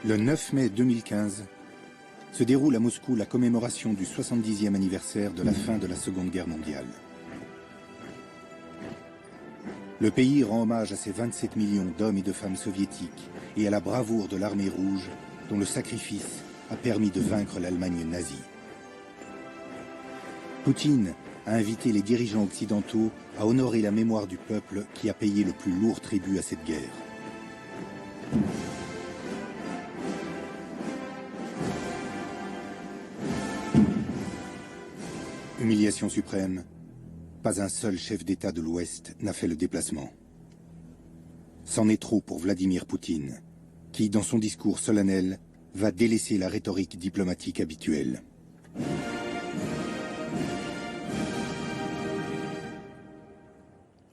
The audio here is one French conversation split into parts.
Le 9 mai 2015 se déroule à Moscou la commémoration du 70e anniversaire de la fin de la Seconde Guerre mondiale. Le pays rend hommage à ses 27 millions d'hommes et de femmes soviétiques et à la bravoure de l'armée rouge dont le sacrifice a permis de vaincre l'Allemagne nazie. Poutine a invité les dirigeants occidentaux à honorer la mémoire du peuple qui a payé le plus lourd tribut à cette guerre. Humiliation suprême, pas un seul chef d'État de l'Ouest n'a fait le déplacement. C'en est trop pour Vladimir Poutine, qui, dans son discours solennel, va délaisser la rhétorique diplomatique habituelle.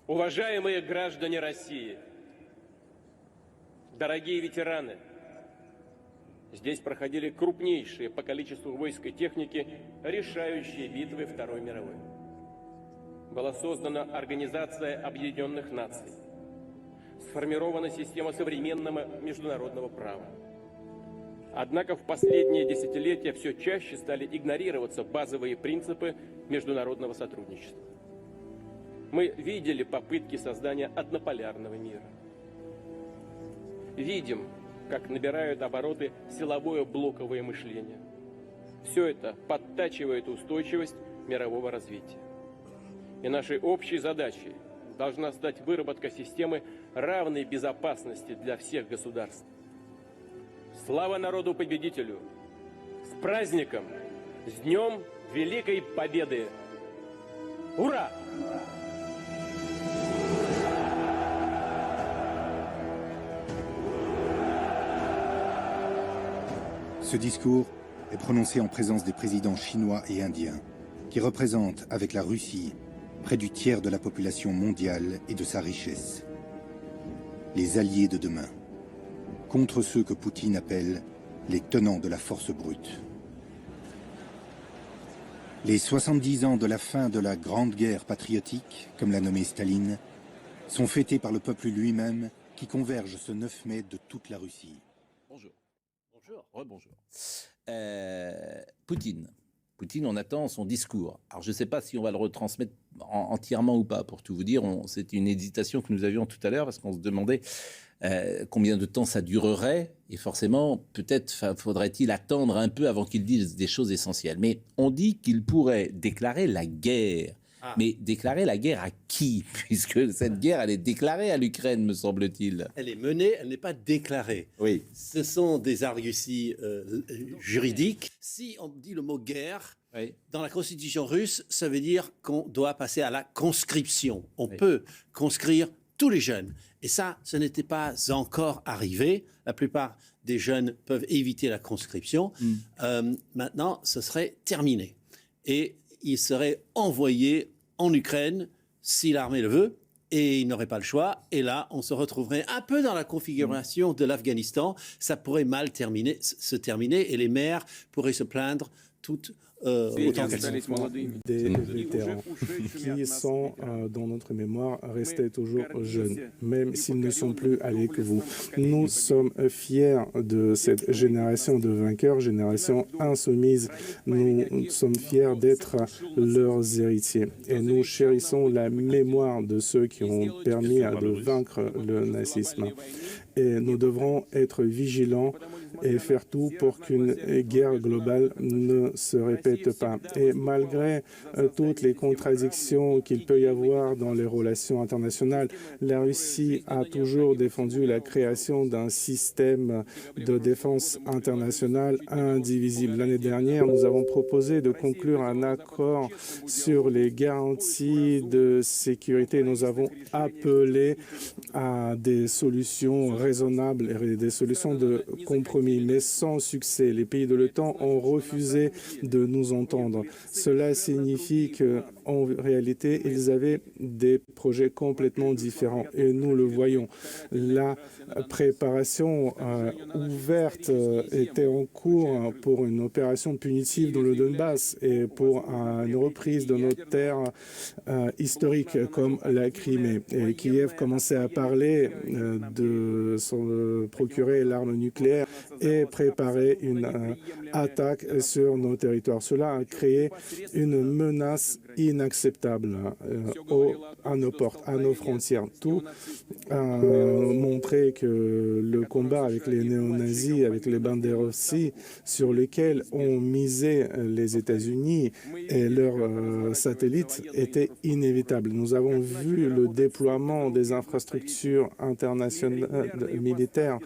Уважаемые граждане России, дорогие ветераны, здесь проходили крупнейшие по количеству войск и техники решающие битвы Второй мировой. Была создана Организация Объединенных Наций, сформирована система современного международного права. Однако в последние десятилетия все чаще стали игнорироваться базовые принципы международного сотрудничества. Мы видели попытки создания однополярного мира. Видим, как набирают обороты силовое блоковое мышление. Все это подтачивает устойчивость мирового развития. И нашей общей задачей должна стать выработка системы равной безопасности для всех государств. Слава народу-победителю! С праздником! С Днем Великой Победы! Ура! Ce discours est prononcé en présence des présidents chinois et indiens, qui représentent, avec la Russie, près du tiers de la population mondiale et de sa richesse. Les alliés de demain, contre ceux que Poutine appelle les tenants de la force brute. Les 70 ans de la fin de la Grande Guerre patriotique, comme l'a nommé Staline, sont fêtés par le peuple lui-même qui converge ce 9 mai de toute la Russie. Bonjour. Bonjour. Rebonjour. Poutine. Poutine, on attend son discours. Alors, je ne sais pas si on va le retransmettre entièrement ou pas, pour tout vous dire. C'est une hésitation que nous avions tout à l'heure, parce qu'on se demandait combien de temps ça durerait. Et forcément, peut-être faudrait-il attendre un peu avant qu'il dise des choses essentielles. Mais on dit qu'il pourrait déclarer la guerre. Mais déclarer la guerre à qui? Puisque cette guerre, elle est déclarée à l'Ukraine, me semble-t-il. Elle est menée, elle n'est pas déclarée. Oui. Ce sont des arguties juridiques. Si on dit le mot guerre, oui, dans la constitution russe, ça veut dire qu'on doit passer à la conscription. On peut conscrire tous les jeunes. Et ça, ce n'était pas encore arrivé. La plupart des jeunes peuvent éviter la conscription. Maintenant, ce serait terminé. Et ils seraient envoyés en Ukraine, si l'armée le veut, et ils n'auraient pas le choix. Et là, on se retrouverait un peu dans la configuration de l'Afghanistan. Ça pourrait mal se terminer, et les mères pourraient se plaindre toutes autant qu'elles sont. Des vétérans qui sont, dans notre mémoire, restés toujours jeunes, même s'ils ne sont plus allés que vous. Nous sommes fiers de cette génération de vainqueurs, génération insoumise. Nous sommes fiers d'être leurs héritiers. Et nous chérissons la mémoire de ceux qui ont permis de vaincre le nazisme. Et nous devrons être vigilants et faire tout pour qu'une guerre globale ne se répète pas. Et malgré toutes les contradictions qu'il peut y avoir dans les relations internationales, la Russie a toujours défendu la création d'un système de défense internationale indivisible. L'année dernière, nous avons proposé de conclure un accord sur les garanties de sécurité. Nous avons appelé à des solutions raisonnables et des solutions de compromis, mais sans succès. Les pays de l'OTAN ont refusé de nous entendre. Cela signifie qu'en réalité, ils avaient des projets complètement différents et nous le voyons. La préparation ouverte était en cours pour une opération punitive dans le Donbass et pour une reprise de nos terres historiques comme la Crimée. Et Kiev commençait à parler de se procurer l'arme nucléaire et préparer une attaque sur nos territoires. Cela a créé une menace inacceptable à nos portes, à nos frontières. Tout a montré que le combat avec les néo-nazis, avec les banderossi, sur lesquels ont misé les États-Unis et leurs satellites, était inévitable. Nous avons vu le déploiement des infrastructures internationales militaires,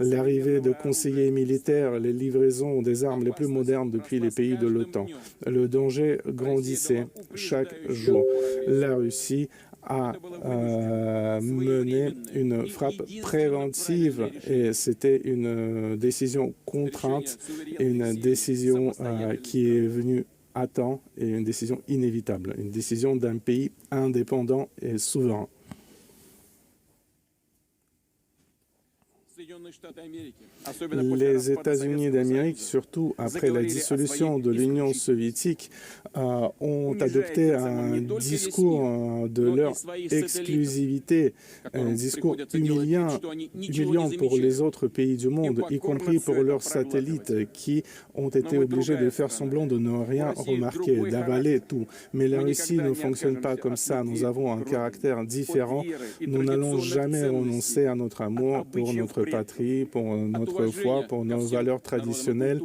l'arrivée de conseillers militaires, les livraisons des armes les plus modernes depuis les pays de l'OTAN. Le danger grandissait chaque jour. La Russie a mené une frappe préventive et c'était une décision contrainte et une décision qui est venue à temps et une décision inévitable, une décision d'un pays indépendant et souverain. Les États-Unis d'Amérique, surtout après la dissolution de l'Union soviétique, ont adopté un discours de leur exclusivité, un discours humiliant pour les autres pays du monde, y compris pour leurs satellites qui ont été obligés de faire semblant de ne rien remarquer, d'avaler tout. Mais la Russie ne fonctionne pas comme ça. Nous avons un caractère différent. Nous n'allons jamais renoncer à notre amour pour notre patrie, pour notre foi, pour nos valeurs traditionnelles,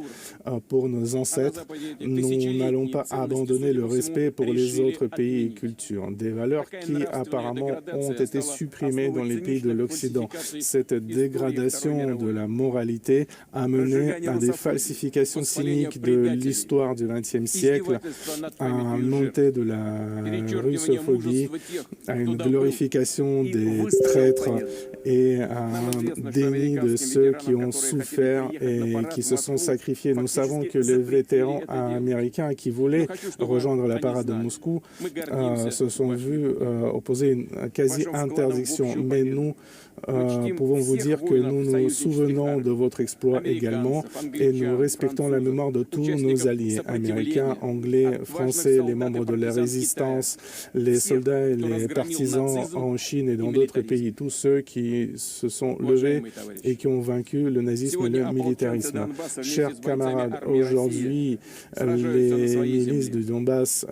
pour nos ancêtres. Nous n'allons pas abandonner le respect pour les autres pays et cultures, des valeurs qui apparemment ont été supprimées dans les pays de l'Occident. Cette dégradation de la moralité a mené à des falsifications cyniques de l'histoire du XXe siècle, à une montée de la russophobie, à une glorification des traîtres et à un déni de ceux qui ont souffert et qui se sont sacrifiés. Nous savons que les vétérans américains qui voulaient rejoindre la parade de Moscou se sont vus opposer une quasi-interdiction. Mais nous pouvons vous dire que nous nous souvenons de votre exploit également et nous respectons la mémoire de tous nos alliés américains, anglais, français, les membres de la résistance, les soldats et les partisans en Chine et dans d'autres pays, tous ceux qui se sont levés et qui ont vaincu le nazisme et le militarisme. Chers camarades, aujourd'hui, les milices du Donbass,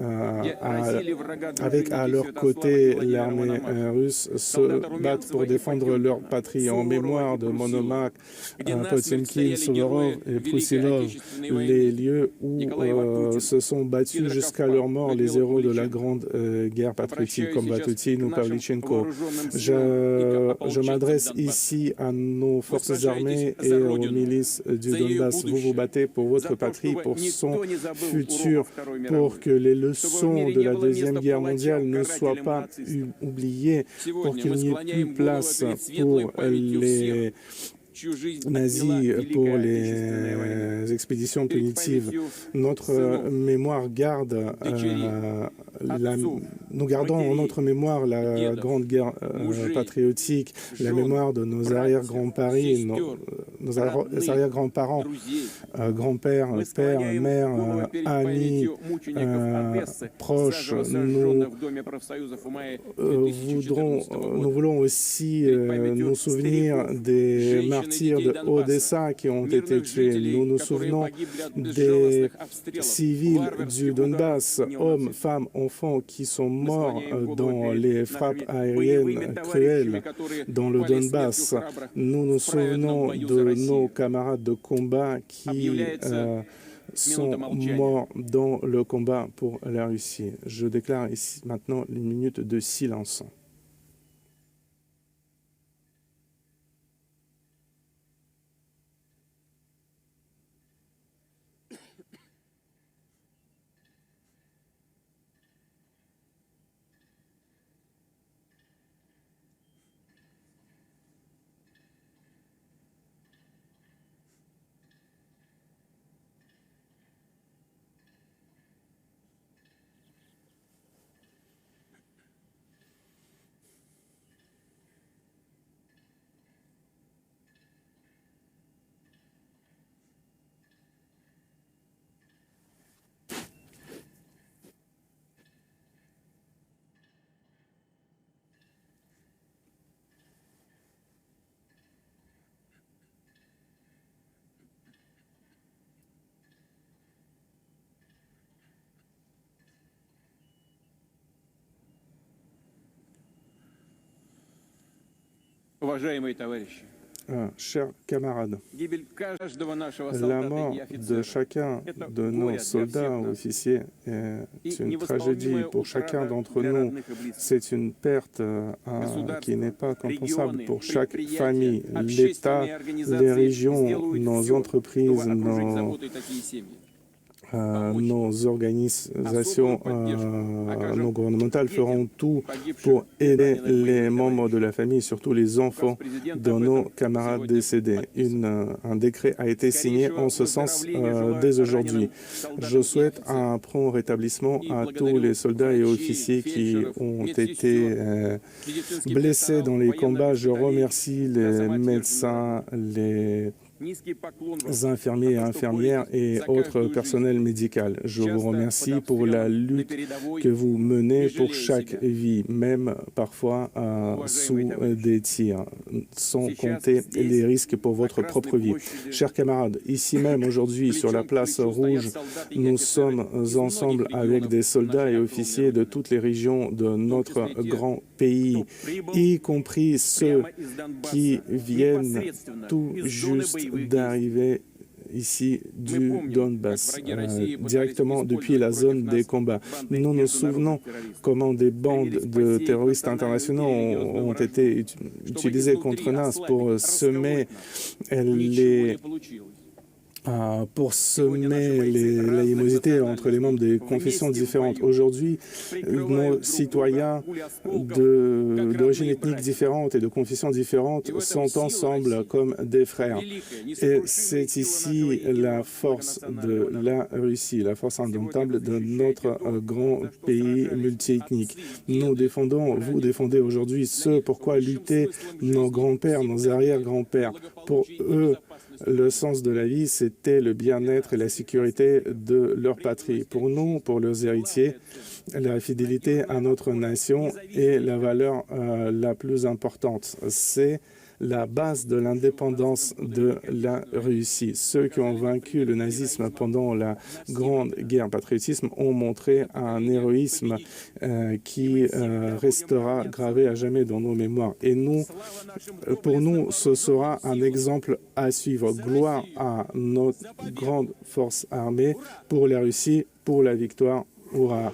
avec à leur côté l'armée russe, se battent pour défendre leur patrie. En mémoire de Monomakh, Potemkin, Suvorov et Brusilov, les lieux où se sont battus jusqu'à leur mort les héros de la grande guerre patriotique comme Vatutin ou Pavlichenko. Je m'adresse ici à nos forces armées et aux milices du Donbass. Vous vous battez pour votre patrie, pour son futur, pour que les leçons de la Deuxième Guerre mondiale ne soient pas oubliées, pour qu'il n'y ait plus place pour les nazis, pour les expéditions punitives. Notre mémoire garde, nous gardons en notre mémoire la Grande Guerre patriotique, la mémoire de nos arrière-grands-parents, nos arrière-grands-parents, grands-pères, pères, mères, amis, proches. Nous voulons aussi nous souvenir des martyrs de Odessa qui ont été tués. Nous nous souvenons des civils du Donbass, hommes, femmes, enfants qui sont morts dans les frappes aériennes cruelles dans le Donbass. Nous nous souvenons de nos camarades de combat qui sont morts dans le combat pour la Russie. Je déclare ici maintenant une minute de silence. Chers camarades, la mort de chacun de nos soldats ou officiers est une tragédie pour chacun d'entre nous. C'est une perte qui n'est pas compensable pour chaque famille, l'État, les régions, nos entreprises, nos organisations non gouvernementales feront tout pour aider les membres de la famille, surtout les enfants de nos camarades décédés. Un décret a été signé en ce sens dès aujourd'hui. Je souhaite un prompt rétablissement à tous les soldats et officiers qui ont été blessés dans les combats. Je remercie les médecins, les infirmiers et infirmières et autres personnels médicaux. Je vous remercie pour la lutte que vous menez pour chaque vie, même parfois sous des tirs, sans compter les risques pour votre propre vie. Chers camarades, ici même aujourd'hui sur la place rouge, nous sommes ensemble avec des soldats et officiers de toutes les régions de notre grand pays, y compris ceux qui viennent tout juste d'arriver ici du Donbass, directement depuis la zone des combats. Nous nous souvenons comment des bandes de terroristes internationaux ont été utilisées contre nous pour semer l'animosité entre les membres des confessions différentes. Aujourd'hui, nos citoyens d'origine ethnique différente et de confessions différentes sont ensemble comme des frères. Et c'est ici la force de la Russie, la force indomptable de notre grand pays multiethnique. Nous défendons, vous défendez aujourd'hui ce pourquoi luttaient nos grands-pères, nos arrière-grands-pères. Pour eux, le sens de la vie, c'était le bien-être et la sécurité de leur patrie. Pour nous, pour leurs héritiers, la fidélité à notre nation est la valeur la plus importante. C'est la base de l'indépendance de la Russie. Ceux qui ont vaincu le nazisme pendant la Grande Guerre patriotisme ont montré un héroïsme qui restera gravé à jamais dans nos mémoires. Et pour nous, ce sera un exemple à suivre. Gloire à notre grande force armée, pour la Russie, pour la victoire. Hurrah!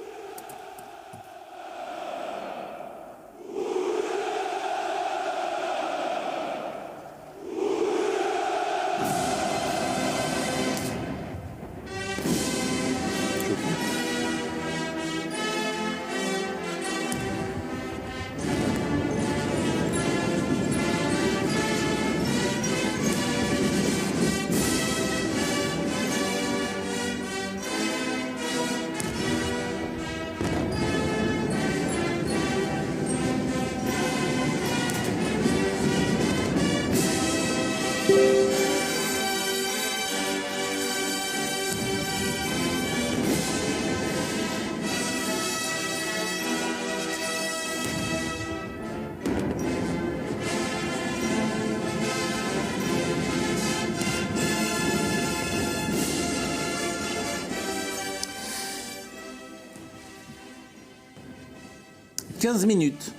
« 15 minutes,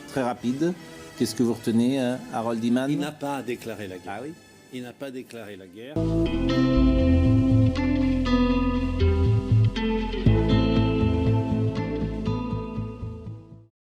très rapide. Qu'est-ce que vous retenez, Harold Iman? Il n'a pas déclaré la guerre. Ah oui? Il n'a pas déclaré la guerre.